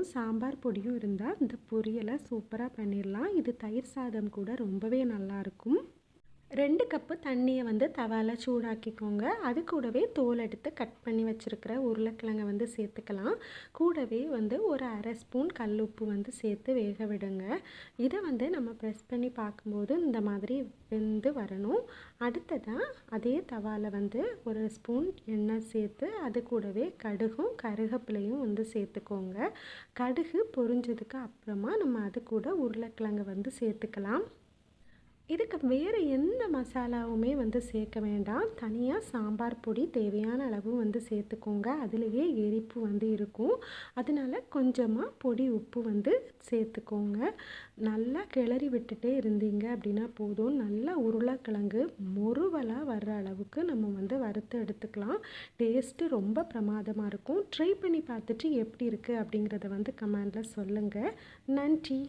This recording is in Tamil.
ரசமும் சாம்பார் பொடியும் இருந்தால் இந்த பொரியலை சூப்பராக பண்ணிடலாம். இது தயிர் சாதம் கூட ரொம்பவே நல்லாயிருக்கும். 2 கப்பு தண்ணியை தவாவில் சூடாக்கிக்கோங்க. அது கூடவே தோல் எடுத்து கட் பண்ணி வச்சுருக்கிற உருளைக்கிழங்கை சேர்த்துக்கலாம். கூடவே ஒரு அரை ஸ்பூன் கல்லுப்பு சேர்த்து வேக விடுங்க. இதை நம்ம ப்ரெஸ் பண்ணி பார்க்கும்போது இந்த மாதிரி வெந்து வரணும். அடுத்ததாக அதே தவாவில் ஒரு ஸ்பூன் எண்ணெய் சேர்த்து அது கூடவே கடுகும் கருவேப்பிலையும் சேர்த்துக்கோங்க. கடுகு பொரிஞ்சதுக்கு அப்புறமா நம்ம அது கூட உருளைக்கிழங்கு சேர்த்துக்கலாம். இதுக்கு வேறு எந்த மசாலாவுமே சேர்க்க வேண்டாம். தனியாக சாம்பார் பொடி தேவையான அளவு சேர்த்துக்கோங்க. அதுலேயே எரிப்பு இருக்கும். அதனால கொஞ்சமாக பொடி உப்பு சேர்த்துக்கோங்க. நல்லா கிளறி விட்டுட்டே இருந்தீங்க அப்படின்னா போதும். நல்லா உருளைக்கிழங்கு முறுவலாக வர்ற அளவுக்கு நம்ம வறுத்து எடுத்துக்கலாம். டேஸ்ட்டு ரொம்ப பிரமாதமாக இருக்கும். ட்ரை பண்ணி பார்த்துட்டு எப்படி இருக்குது அப்படிங்கிறத கமெண்டில் சொல்லுங்கள். நன்றி.